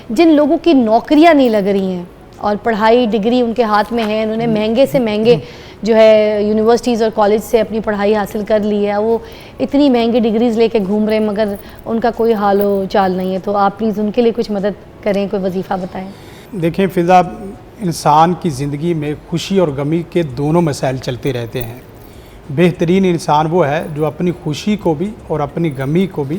جن لوگوں کی نوکریاں نہیں لگ رہی ہیں اور پڑھائی ڈگری ان کے ہاتھ میں ہے, انہوں نے مہنگے سے مہنگے جو ہے یونیورسٹیز اور کالج سے اپنی پڑھائی حاصل کر لی ہے, وہ اتنی مہنگی ڈگریز لے کے گھوم رہے ہیں مگر ان کا کوئی حال و چال نہیں ہے, تو آپ پلیز ان کے لیے کچھ مدد کریں, کوئی وظیفہ بتائیں. دیکھیں فضا, انسان کی زندگی میں خوشی اور غمی کے دونوں مسائل چلتے رہتے ہیں. بہترین انسان وہ ہے جو اپنی خوشی کو بھی اور اپنی غمی کو بھی,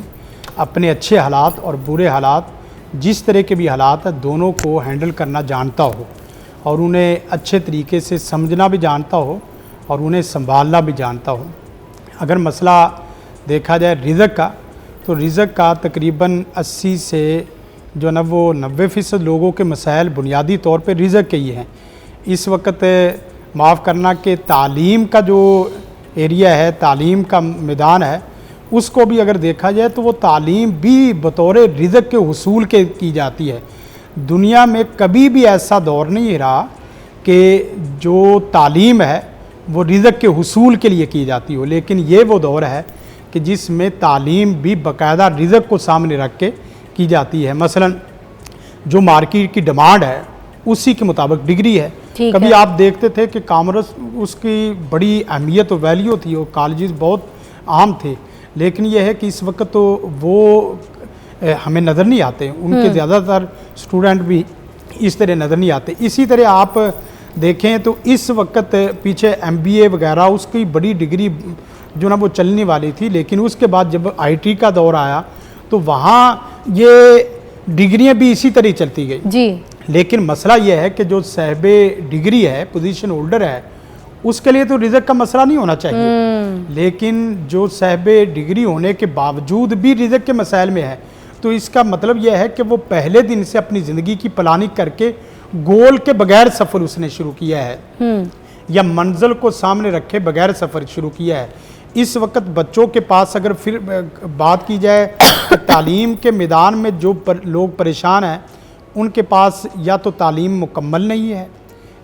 اپنے اچھے حالات اور برے حالات, جس طرح کے بھی حالات ہیں, دونوں کو ہینڈل کرنا جانتا ہو اور انہیں اچھے طریقے سے سمجھنا بھی جانتا ہو اور انہیں سنبھالنا بھی جانتا ہو. اگر مسئلہ دیکھا جائے رزق کا, تو رزق کا تقریباً 80 سے جو نا وہ 90% لوگوں کے مسائل بنیادی طور پہ رزق کے ہی ہیں. اس وقت معاف کرنا کہ تعلیم کا جو ایریا ہے, تعلیم کا میدان ہے, اس کو بھی اگر دیکھا جائے تو وہ تعلیم بھی بطور رزق کے حصول کے کی جاتی ہے. دنیا میں کبھی بھی ایسا دور نہیں رہا کہ جو تعلیم ہے وہ رزق کے حصول کے لیے کی جاتی ہو, لیکن یہ وہ دور ہے کہ جس میں تعلیم بھی باقاعدہ رزق کو سامنے رکھ کے کی جاتی ہے. مثلا جو مارکیٹ کی ڈیمانڈ ہے اسی کے مطابق ڈگری ہے. کبھی آپ دیکھتے تھے کہ کامرس اس کی بڑی اہمیت و ویلیو تھی اور کالجز بہت عام تھے, لیکن یہ ہے کہ اس وقت تو وہ ہمیں نظر نہیں آتے, ان کے زیادہ تر اسٹوڈنٹ بھی اس طرح نظر نہیں آتے. اسی طرح آپ دیکھیں تو اس وقت پیچھے MBA وغیرہ اس کی بڑی ڈگری جو نا وہ چلنے والی تھی, لیکن اس کے بعد جب IT کا دور آیا تو وہاں یہ ڈگریاں بھی اسی طرح چلتی گئی جی. لیکن مسئلہ یہ ہے کہ جو صاحب ڈگری ہے, پوزیشن ہولڈر ہے, اس کے لیے تو رزق کا مسئلہ نہیں ہونا چاہیے, لیکن جو صاحب ڈگری ہونے کے باوجود بھی رزق کے مسائل میں ہے, تو اس کا مطلب یہ ہے کہ وہ پہلے دن سے اپنی زندگی کی پلاننگ کر کے گول کے بغیر سفر اس نے شروع کیا ہے یا منزل کو سامنے رکھے بغیر سفر شروع کیا ہے. اس وقت بچوں کے پاس اگر پھر بات کی جائے کہ تعلیم کے میدان میں جو لوگ پریشان ہیں, ان کے پاس یا تو تعلیم مکمل نہیں ہے,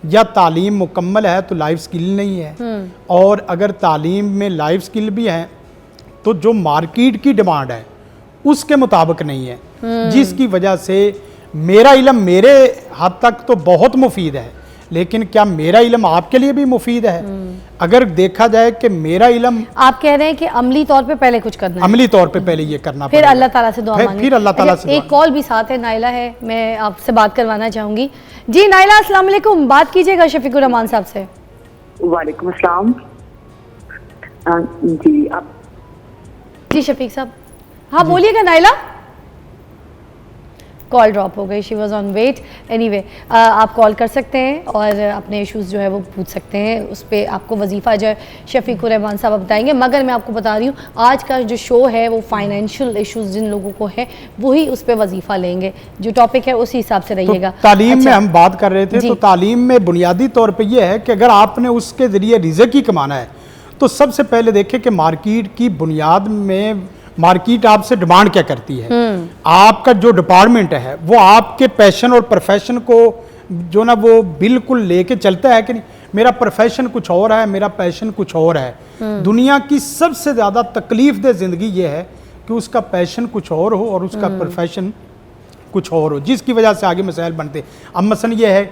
یا تعلیم مکمل ہے تو لائف سکل نہیں ہے, اور اگر تعلیم میں لائف سکل بھی ہیں تو جو مارکیٹ کی ڈیمانڈ ہے اس کے مطابق نہیں ہے, جس کی وجہ سے میرا علم میرے حد تک تو بہت مفید ہے, لیکن کیا میرا علم آپ کے لیے بھی مفید ہے؟ اگر دیکھا جائے کہ میرا علم, آپ کہہ رہے ہیں کہ عملی طور پہ پہلے کچھ کرنا ہے, عملی طور پہ پہلے یہ کرنا پھر اللہ تعالیٰ سے دعا مانگیں, پھر اللہ تعالیٰ سے. ایک کال بھی ساتھ ہے, نائلہ ہے, میں آپ سے بات کروانا چاہوں گی. جی نائلہ السلام علیکم, بات کیجئے گا شفیق الرحمان صاحب سے. وعلیکم السلام. جی آپ جی شفیق صاحب, ہاں بولیے گا نائلہ. کال ڈراپ ہو گئی, she was on wait. Anyway آپ کال کر سکتے ہیں اور اپنے ایشوز جو ہے وہ پوچھ سکتے ہیں, اس پہ آپ کو وظیفہ جو ہے شفیق الرحمان صاحب بتائیں گے. مگر میں آپ کو بتا رہی ہوں آج کا جو شو ہے وہ فائنینشیل ایشوز جن لوگوں کو ہے وہی اس پہ وظیفہ لیں گے, جو ٹاپک ہے اسی حساب سے رہیے گا. تعلیم میں ہم بات کر رہے تھے, تو تعلیم میں بنیادی طور پہ یہ ہے کہ اگر آپ نے اس کے ذریعے رزق ہی کمانا ہے تو سب سے پہلے دیکھیں کہ مارکیٹ کی بنیاد میں مارکیٹ آپ سے ڈیمانڈ کیا کرتی ہے. آپ کا جو ڈپارٹمنٹ ہے وہ آپ کے پیشن اور پروفیشن کو جو نا وہ بالکل لے کے چلتا ہے کہ نہیں, میرا پروفیشن کچھ اور ہے, میرا پیشن کچھ اور ہے. دنیا کی سب سے زیادہ تکلیف دہ زندگی یہ ہے کہ اس کا پیشن کچھ اور ہو اور اس کا پروفیشن کچھ اور ہو, جس کی وجہ سے آگے مسائل بنتے. اب مثلا یہ ہے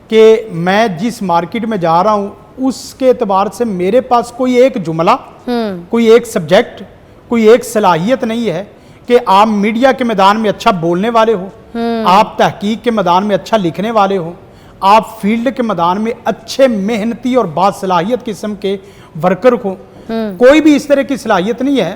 کہ میں جس مارکیٹ میں جا رہا ہوں اس کے اعتبار سے میرے پاس کوئی ایک جملہ, کوئی ایک سبجیکٹ, کوئی ایک صلاحیت نہیں ہے کہ آپ میڈیا کے میدان میں اچھا بولنے والے ہو, آپ تحقیق کے میدان میں اچھا لکھنے والے ہو, آپ فیلڈ کے میدان میں اچھے محنتی اور باصلاحیت قسم کے ورکر ہو. کوئی بھی اس طرح کی صلاحیت نہیں ہے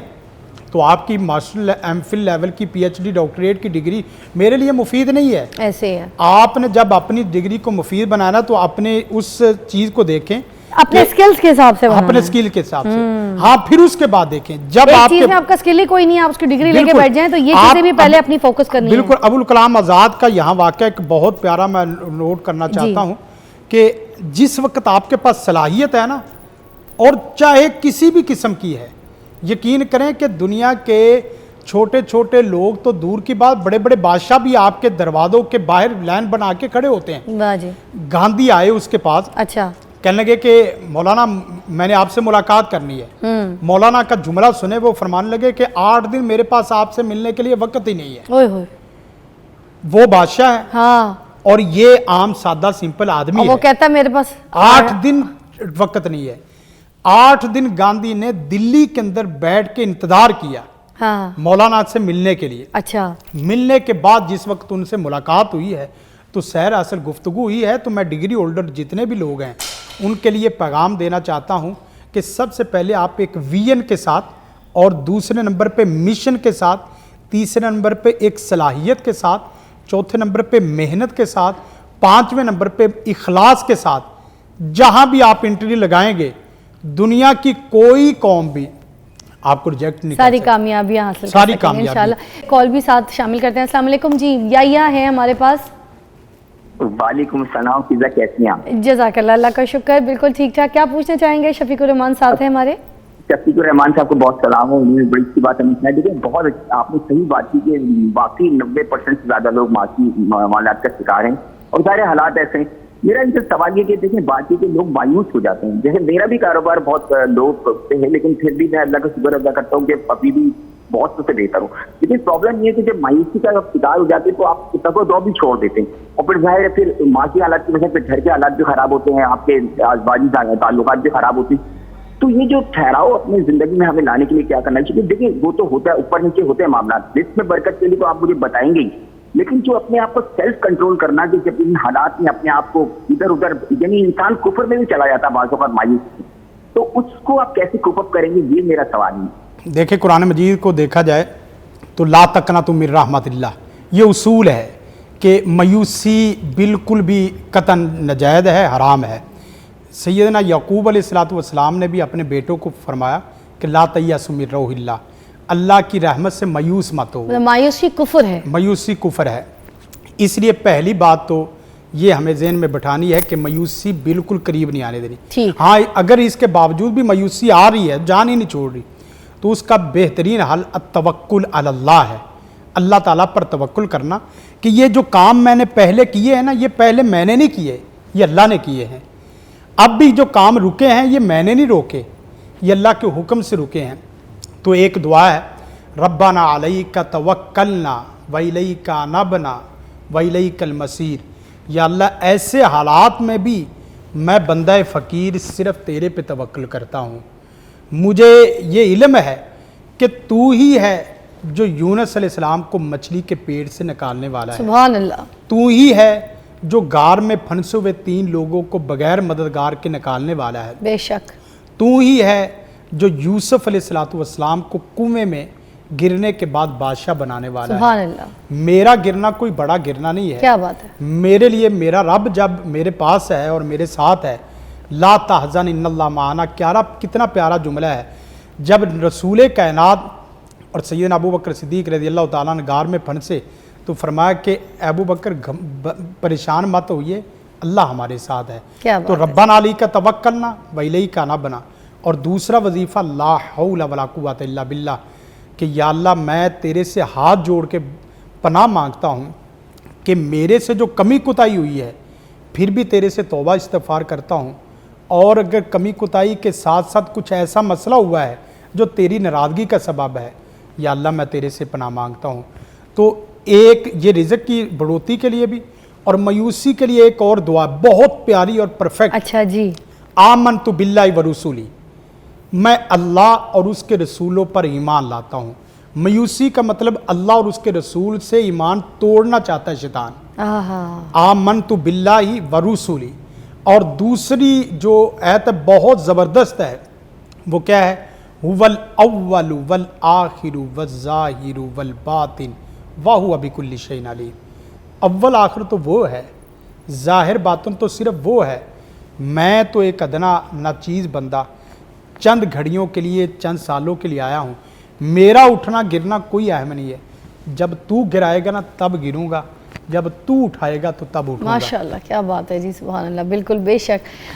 تو آپ کی ماسٹر ایم فل لیول کی PhD ڈاکٹریٹ کی ڈگری میرے لیے مفید نہیں ہے. ایسے ہے, آپ نے جب اپنی ڈگری کو مفید بنانا تو اپنے اس چیز کو دیکھیں اپنے سکلز کے حساب سے, اپنے سکل کے حساب سے. ہاں پھر اس کے بعد دیکھیں جب ایک چیز میں آپ کا سکل ہی کوئی نہیں ہے, آپ اس کی ڈگری لے کے بیٹھ جائیں تو یہ چیزیں بھی پہلے اپنی فوکس کرنی ہے. بالکل. ابوالکلام آزاد کا یہاں واقعہ ایک بہت پیارا میں نوٹ کرنا چاہتا ہوں کہ جس وقت آپ کے پاس صلاحیت ہے نا, اور چاہے کسی بھی قسم کی ہے, یقین کریں کہ دنیا کے چھوٹے چھوٹے لوگ تو دور کی بات, بڑے بڑے بادشاہ بھی آپ کے دروازوں کے باہر لائن بنا کے کھڑے ہوتے ہیں. واہ جی. گاندھی آئے اس کے پاس, اچھا, کہنے لگے کہ مولانا میں نے آپ سے ملاقات کرنی ہے. مولانا کا جملہ سنے, وہ فرمانے لگے کہ 8 دن میرے پاس آپ سے ملنے کے لیے وقت ہی نہیں ہے. वो बादशाह है हाँ, और ये आम सादा सिंपल आदमी और वो है। कहता है मेरे पास 8 दिन वक्त नहीं है। 8 दिन गांधी ने दिल्ली के अंदर बैठ के इंतजार किया हाँ, मौलाना से मिलने के लिए। अच्छा, मिलने के बाद जिस वक्त उनसे मुलाकात हुई है तो सैर असल गुफ्तगू हुई है, तो मैं डिग्री होल्डर जितने भी लोग हैं उनके लिए पैगाम देना चाहता हूं कि सबसे पहले आप एक विजन के साथ, और दूसरे नंबर पे मिशन के साथ, तीसरे नंबर पे एक सलाहियत के साथ, चौथे नंबर पे मेहनत के साथ, पांचवें नंबर पे इखलास के साथ जहां भी आप इंटरव्यू लगाएंगे दुनिया की कोई कौम भी आपको रिजेक्ट नहीं सारी कर सकती। कामयाबियां हासिल सारी कर सकेंगे कामयाबी। इंशाल्लाह। कॉल भी साथ शामिल करते हैं। अस्सलाम वालेकुम जी, या है हमारे पास। वालेकुम सलाम, फिजा कैसी हैं आप? जज़ाकल्लाह, अल्लाह का शुक्र, बिल्कुल ठीक ठाक। क्या पूछना चाहेंगे? शफीकुर रहमान साथ हैं हमारे। शफीकुर रहमान साहब को बहुत सलाम हो। उन्होंने बड़ी अच्छी बात हमें सुनाई। देखिए बहुत आपने सही बात की कि बाकी 90% से ज्यादा लोग माशी मामलात का शिकार हैं और सारे हालात ऐसे हैं। मेरा इनसे सवाल ये कि देखिए बाकी के लोग मायूस हो जाते हैं। जैसे मेरा भी कारोबार बहुत लो पे है, लेकिन फिर भी मैं अल्लाह का शुक्र अदा करता हूँ कि अभी भी बहुत से बेहतर हो। लेकिन प्रॉब्लम ये है कि जब मायूसी का शिकार हो जाते हैं तो आप तक दो भी छोड़ देते हैं और फिर जाहिर है फिर माशी हालात की वजह से घर के हालात भी खराब होते हैं, आपके आजबाजी ताल्लुकात भी खराब होते हैं। तो ये जो ठहराव अपनी जिंदगी में हमें लाने के लिए क्या करना चाहिए? देखिए वो तो होता है, ऊपर नीचे होते हैं मामला, रिस्क में बरकत के लिए तो आप मुझे बताएंगे ही, लेकिन जो अपने आप को सेल्फ कंट्रोल करना कि जब इन हालात में अपने आप को इधर उधर, यानी इंसान कुफर में भी चला जाता है बाज़ औक़ात मायूस, तो उसको आप कैसे कोप अप करेंगे, ये मेरा सवाल है। देखिए कुरान मजीद को देखा जाए तो ला तकनतु मिन रहमतिल्लाह, ये उसूल है कि मायूसी बिल्कुल भी कतन नाजायज़ है, हराम है। सैयदना याकूब अलैहिस्सलातु वस्सलाम ने भी अपने बेटों को फरमाया कि ला तय्यसु मिन रौहिल्लाह, अल्लाह की रहमत से मायूस मत हो। मतलब मायूसी कुफर है। मायूसी कुफर है। इसलिए पहली बात तो ये हमें ज़हन में बिठानी है कि मायूसी बिल्कुल करीब नहीं आने देनी। ठीक। हाँ, अगर इसके बावजूद भी मायूसी आ रही है, जान ही नहीं छोड़ रही, तो उसका बेहतरीन हल अत्तवक्कुल अलल्लाह है, अल्लाह ताला पर तवक्कुल करना कि ये जो काम मैंने पहले किए हैं ना, ये पहले मैंने नहीं किए, ये अल्लाह ने किए हैं। अब भी जो काम रुके हैं ये मैंने नहीं रोके, ये अल्लाह के हुक्म से रुके हैं। तो एक दुआ है, रब्बाना अलैका तवक्कलना व इलैका अनबना व इलैकल मसीर, या अल्लाह ऐसे हालात में भी मैं बंदा फ़कीर सिर्फ़ तेरे पे तवक्कुल करता हूँ। मुझे ये इल्म है कि तू ही है जो यूनुस अलैहिस्सलाम को मछली के पेट से निकालने वाला है, सुभान अल्लाह। तू ही है जो गार में फंसे हुए 3 लोगों को बगैर मददगार के निकालने वाला है, बेशक। तू ही है जो यूसुफ अलैहिस्सलातु वस्सलाम को कुएं में गिरने के बाद बादशाह बनाने वाला है। सुभान अल्लाह। मेरा गिरना कोई बड़ा गिरना नहीं है। क्या बात है। मेरे लिए मेरा रब जब मेरे पास है और मेरे साथ है, ला तहज़न इन्नल्लाह माना, कितना प्यारा जुमला है। जब रसूल कायनात और सैयदना अबू बकर सिद्दीक़ रज़ियल्लाहु ताला अन्हु गार में फंसे तो फरमाया कि अबू बकर परेशान मत होइए, अल्लाह हमारे साथ है। क्या तो बात है। रब्बाना अलैका तवक्कलना व इलैका अनबना। और दूसरा वजीफ़ा ला हौला वला कुव्वता इल्ला बिल्लाह, कि या अल्लाह मैं तेरे से हाथ जोड़ के पनाह मांगता हूँ कि मेरे से जो कमी कुताही हुई है फिर भी तेरे से तौबा इस्तिग़फ़ार करता हूँ, और अगर कमी कुताही के साथ साथ कुछ ऐसा मसला हुआ है जो तेरी नाराज़गी का सबब है, या अल्लाह मैं तेरे से पनाह मांगता हूँ। तो एक ये रिज़्क़ की बढ़ोतरी के लिए भी, और मायूसी के लिए एक और दुआ बहुत प्यारी और परफेक्ट। अच्छा जी। आमनतु बिल्लाहि व रसूली, मैं अल्लाह और उसके रसूलों पर ईमान लाता हूँ। मायूसी का मतलब अल्लाह और उसके रसूल से ईमान तोड़ना चाहता है शैतान। आहा। आमनतु बिल्लाहि व रसूली। और दूसरी जो आयत बहुत ज़बरदस्त है वो क्या है, हुवल अव्वलु वल आखिरु वल ज़ाहिरु वल बातिन व हुवा बिकुल्लि शैइन अलीम। अव्वल आखिर तो वो है, ज़ाहिर बातिन तो सिर्फ वो है। मैं तो एक अदना नाचीज़ बंदा, चंद घड़ियों के लिए, चंद सालों के लिए आया हूँ। मेरा उठना गिरना कोई अहम नहीं है। जब तू गिराएगा ना तब गिरूंगा, जब तू उठाएगा तो तब उठूंगा। माशाल्लाह, क्या बात है जी, सुभान अल्लाह। बिल्कुल, बेशक।